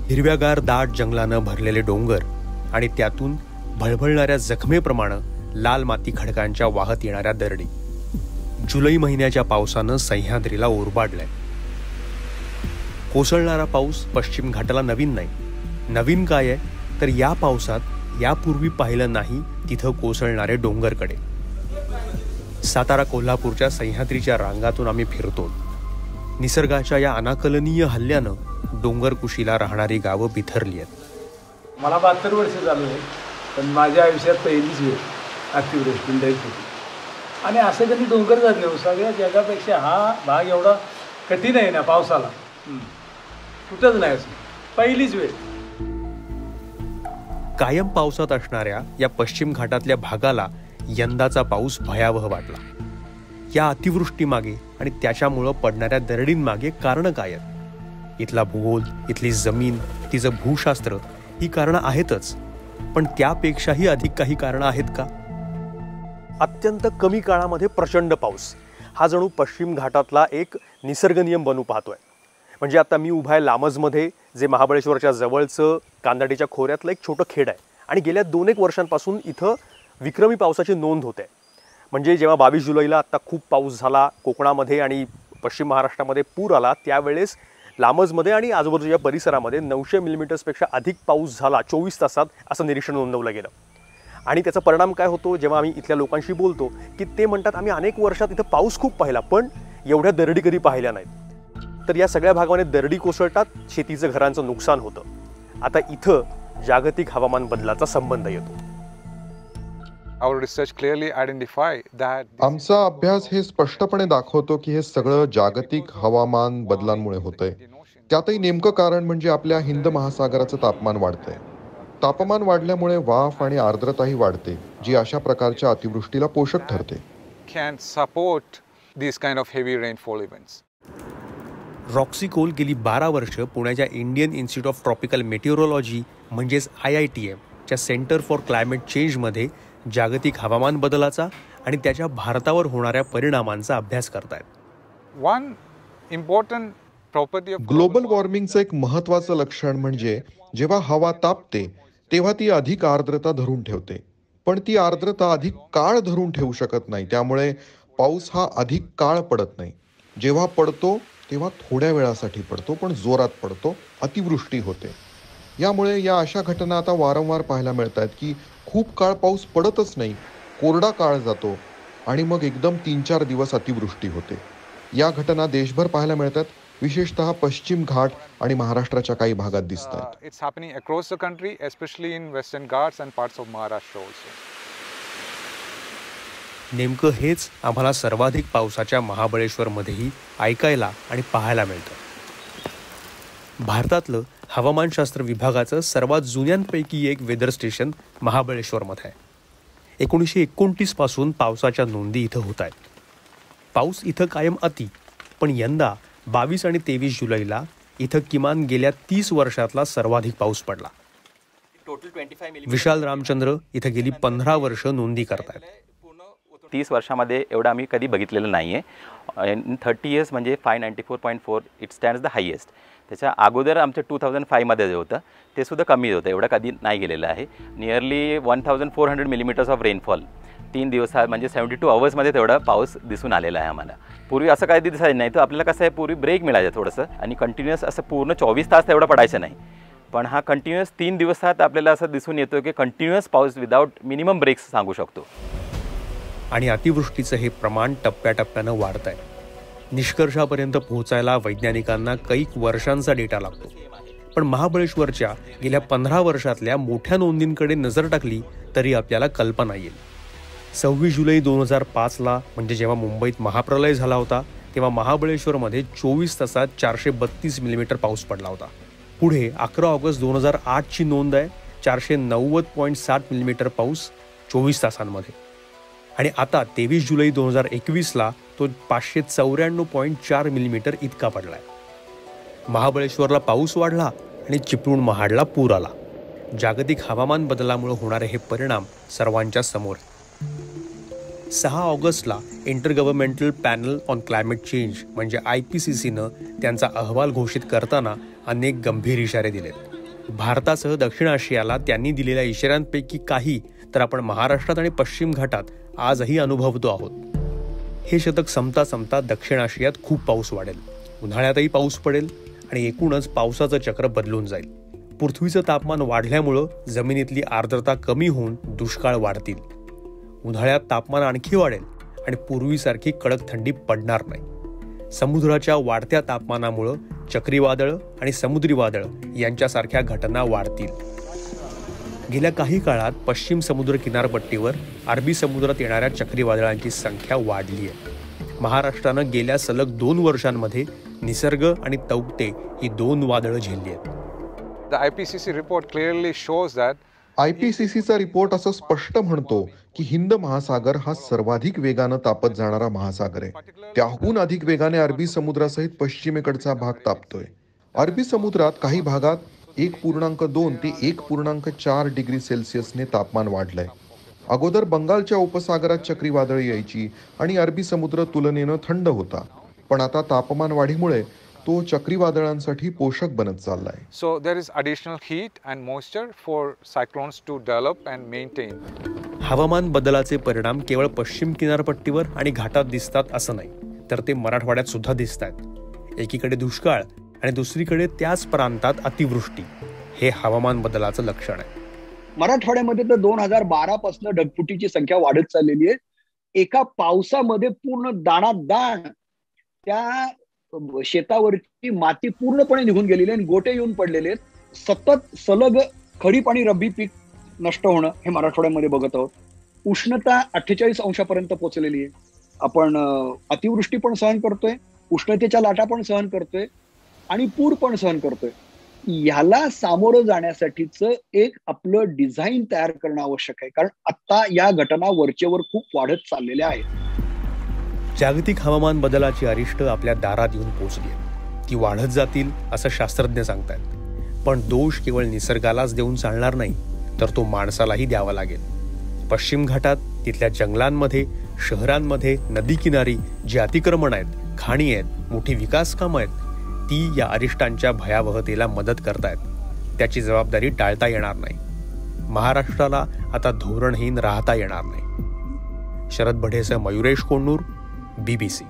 हिरव्यागार दाट जंगलानं भरलेले डोंगर आणि त्यातून भळभळणाऱ्या जखमेप्रमाणे लाल माती खडकांच्या वाहत येणाऱ्या दरडी. जुलै महिन्याच्या पावसानं सह्याद्रीला ओरबाडलाय. कोसळणारा पाऊस पश्चिम घाटाला नवीन नाही. नवीन काय आहे तर या पावसात यापूर्वी पाहिलं नाही तिथं कोसळणारे डोंगरकडे. सातारा कोल्हापूरच्या सह्याद्रीच्या रांगातून आम्ही फिरतो. निसर्गाच्या या अनाकलनीय हल्ल्यानं डोंगरकुशीला राहणारी गावं बिथरली आहेत. मला 72 वर्ष झालं आहे, पण माझ्या आयुष्यात पहिलीच वेळ अतिवृष्टी होती. आणि असं कधी डोंगर झाले हो, सगळ्या जगापेक्षा हा भाग एवढा कठीण आहे ना पावसाला, कुठंच नाही असं, पहिलीच वेळ. कायम पावसात असणाऱ्या या पश्चिम घाटातल्या भागाला यंदाचा पाऊस भयावह वाटला. या अतिवृष्टीमागे आणि त्याच्यामुळं पडणाऱ्या दरडींमागे कारणं काय आहेत? इथला भूगोल, इथली जमीन, तिचं भूशास्त्र ही कारणं आहेतच, पण त्यापेक्षाही अधिक काही कारणं आहेत का? अत्यंत कमी काळामध्ये प्रचंड पाऊस हा जणू पश्चिम घाटातला एक निसर्ग नियम बनू पाहतोय. म्हणजे आता मी उभा आहे लामजमध्ये, जे महाबळेश्वरच्या जवळचं कांदाडीच्या खोऱ्यातलं एक छोटं खेड आहे. आणि गेल्या 2-1 वर्षांपासून इथं विक्रमी पावसाची नोंद होते. म्हणजे जेव्हा 22 जुलैला आत्ता खूप पाऊस झाला कोकणामध्ये आणि पश्चिम महाराष्ट्रामध्ये पूर आला, त्यावेळेस लामजमध्ये आणि आजूबाजूच्या परिसरामध्ये 900 मिलीमीटर्सपेक्षा अधिक पाऊस झाला 24 तासात, असं निरीक्षण नोंदवलं गेलं. आणि त्याचा परिणाम काय होतो, जेव्हा आम्ही इथल्या लोकांशी बोलतो की ते म्हणतात आम्ही अनेक वर्षात इथं पाऊस खूप पाहिला, पण एवढ्या दरडी कधी पाहिल्या नाहीत. तर या सगळ्या भागामध्ये दरडी कोसळतात, शेतीचं घरांचं नुकसान होतं. आता इथं जागतिक हवामान बदलाचा संबंध येतो. आमचा अभ्यास हे स्पष्टपणे दाखवतो की हे सगळं जागतिक हवामान बदलांमुळे होतंय. त्यातही नेमकं कारण म्हणजे आपल्या हिंद महासागराचं तापमान वाढतंय. तापमान वाढल्यामुळे वाफ आणि आर्द्रताही वाढते, जी अशा प्रकारच्या अतिवृष्टीला पोषक ठरते. रॉक्सी कोल गेली 12 वर्ष पुण्याच्या इंडियन इन्स्टिट्यूट ऑफ ट्रॉपिकल मेटिओरॉलॉजी म्हणजेच IITM च्या सेंटर फॉर क्लायमेट चेंजमध्ये जागतिक हवामान बदलाचा आणि त्याच्या भारतावर होणाऱ्या परिणामांचा अभ्यास करतायत. ग्लोबल वॉर्मिंगचं एक महत्त्वाचं लक्षण म्हणजे जेव्हा हवा तापते तेव्हा ती अधिक आर्द्रता धरून ठेवते, पण ती आर्द्रता अधिक काळ धरून ठेवू शकत नाही. त्यामुळे पाऊस हा अधिक काळ पडत नाही. जेव्हा पडतो तेव्हा थोड्या वेळासाठी पडतो, पण जोरात पडतो, अतिवृष्टी होते. यामुळे या अशा घटना आता वारंवार पाहायला मिळत आहेत की खूप काळ पाऊस पडतच नाही, कोरडा काळ जातो आणि मग एकदम 3-4 दिवस अतिवृष्टी होते. या घटना देशभर पाहायला मिळतात, विशेषतः पश्चिम घाट आणि महाराष्ट्राच्या काही भागात दिसत आहेत. It's happening across the country, especially in Western Ghats and parts of Maharashtra also. नेमकं हेच आम्हाला सर्वाधिक पावसाच्या महाबळेश्वरमध्येही ऐकायला आणि पाहायला मिळतं. भारतातलं हवामानशास्त्र विभागाचं सर्वात जुन्यांपैकी एक वेदर स्टेशन महाबळेश्वरमध्ये आहे. 1929 पासून पावसाच्या नोंदी इथं होत आहेत. पाऊस इथं कायम अति, पण यंदा 22 आणि 23 जुलैला इथं किमान गेल्या 30 वर्षातला सर्वाधिक पाऊस पडला. विशाल रामचंद्र इथं गेली 15 वर्ष नोंदी करतायत. 30 वर्षामध्ये एवढं आम्ही कधी बघितलेलं नाही आहे. इन 30 इयर्स म्हणजे 594.4 इट स्टँड्स द हायेस्ट. त्याच्या अगोदर आमचं 2005मध्ये जे होतं ते सुद्धा कमी होतं, एवढं कधी नाही गेलेलं आहे. नियरली 1400 मिलीमीटर्स ऑफ रेनफॉल 3 दिवस म्हणजे 72 आवर्समध्ये तेवढा पाऊस दिसून आलेला आहे आम्हाला. पूर्वी असं काही दिसायचं नाही. तर आपल्याला कसं आहे, पूर्वी ब्रेक मिळायचं थोडंसं आणि कंटिन्युअस असं पूर्ण 24 तास तेवढं पडायचं नाही. पण हा कंटिन्युअस 3 दिवसात आपल्याला असं दिसून येतो की कंटिन्युअस पाऊस विदाऊट मिनिमम ब्रेक्स सांगू शकतो. आणि अतिवृष्टीचं हे प्रमाण टप्प्याटप्प्यानं वाढत आहे. निष्कर्षापर्यंत पोहोचायला वैज्ञानिकांना कैक वर्षांचा डेटा लागतो. पण महाबळेश्वरच्या गेल्या 15 वर्षातल्या मोठ्या नोंदींकडे नजर टाकली तरी आपल्याला कल्पना येईल. 26 जुलै 2005ला म्हणजे जेव्हा मुंबईत महाप्रलय झाला होता, तेव्हा महाबळेश्वरमध्ये 24 तासात 432 मिलीमीटर पाऊस पडला होता. पुढे 11 ऑगस्ट 2008ची नोंद आहे 490.7 मिलीमीटर पाऊस 24 तासांमध्ये. आणि आता 23 जुलै 2021ला तो 594.4 मिलीमीटर इतका पडलाय. महाबळेश्वरला पाऊस वाढला आणि चिपळूण महाडला पूर आला. जागतिक हवामान बदलामुळे होणारे हे परिणाम सर्वांच्या समोर. 6 ऑगस्टला intergovernmental panel on climate change म्हणजे IPCCनं त्यांचा अहवाल घोषित करताना अनेक गंभीर इशारे दिलेत. भारतासह दक्षिण आशियाला त्यांनी दिलेल्या इशाऱ्यांपैकी काही तर आपण महाराष्ट्रात आणि पश्चिम घाटात आजही अनुभवतो आहोत. हे शतक संपता संपता दक्षिण आशियात खूप पाऊस वाढेल, उन्हाळ्यातही पाऊस पडेल आणि एकूणच पावसाचं चक्र बदलून जाईल. पृथ्वीचं तापमान वाढल्यामुळं जमिनीतली आर्द्रता कमी होऊन दुष्काळ वाढतील. उन्हाळ्यात तापमान आणखी वाढेल आणि पूर्वीसारखी कडक थंडी पडणार नाही. समुद्राच्या वाढत्या तापमानामुळं चक्रीवादळं आणि समुद्री वादळं यांच्यासारख्या घटना वाढतील. गेल्या काही काळात पश्चिम समुद्र किनारपट्टीवर अरबी समुद्रात येणाऱ्या चक्रीवादळांची संख्या वाढली आहे. महाराष्ट्रानं गेल्या सलग 2 वर्षांमध्ये निसर्ग आणि तौक्ते ही 2 वादळं झेलली आहेत. The IPCC report clearly shows that IPCCचा रिपोर्ट असं स्पष्ट म्हणतो की हिंद महासागर हा सर्वाधिक वेगानं तापत जाणारा महासागर आहे. त्याहून अधिक वेगाने अरबी समुद्रासहित पश्चिमेकडचा भाग तापतोय. अरबी समुद्रात काही भागात 1.2 ते 1.4 डिग्री सेल्सिअसने तापमान वाढलंय. अगोदर बंगालच्या उपसागरात चक्रीवादळे यायची आणि अरबी समुद्र तुलनेनं थंड होता, पण आता तापमान वाढीमुळे तो चक्रीवादळांसाठी पोषक बनत चाललाय. so there is additional heat and moisture for cyclones to develop and maintain. हवामान बदलाचे परिणाम केवळ पश्चिम किनारपट्टीवर आणि घाटात दिसतात असं नाही, तर ते मराठवाड्यात सुद्धा दिसत आहेत. एकीकडे दुष्काळ आणि दुसरीकडे त्याच प्रांतात अतिवृष्टी हे हवामान बदलाचं लक्षण आहे. मराठवाड्यामध्ये तर 2012 पासून ढगफुटीची संख्या वाढत चाललेली आहे. एका पावसामध्ये पूर्ण दाणादाण त्या शेतावरची माती पूर्णपणे निघून गेलेली आहे आणि गोटे येऊन पडलेले आहेत. सतत सलग खरीप आणि रब्बी पीक नष्ट होणं हे मराठवाड्यामध्ये बघत आहोत. उष्णता 48 अंशापर्यंत पोहोचलेली आहे. आपण अतिवृष्टी पण सहन करतोय, उष्णतेच्या लाटा पण सहन करतोय आणि पूर पण सहन करतोय. ह्याला सामोरं जाण्यासाठीच एक आपलं डिझाईन तयार करणं आवश्यक आहे, कारण आता या घटना वरचेवर खूप वाढत चाललेल्या आहेत. जागतिक हवामान बदलाची अरिष्ट आपल्या दारात येऊन पोहोचली आहे. ती वाढत जातील असं शास्त्रज्ञ सांगतायत. पण दोष केवळ निसर्गालाच देऊन चालणार नाही, तर तो माणसालाही द्यावा लागेल. पश्चिम घाटात, तिथल्या जंगलांमध्ये, शहरांमध्ये, नदी किनारी जे अतिक्रमण आहेत, खाणी आहेत, मोठी विकास कामं आहेत, ती या अरिष्टांच्या भयावहतेला मदत करतायत. त्याची जबाबदारी टाळता येणार नाही. महाराष्ट्राला आता धोरणहीन राहता येणार नाही. शरद बढेसह मयुरेश कोण्णूर, BBC.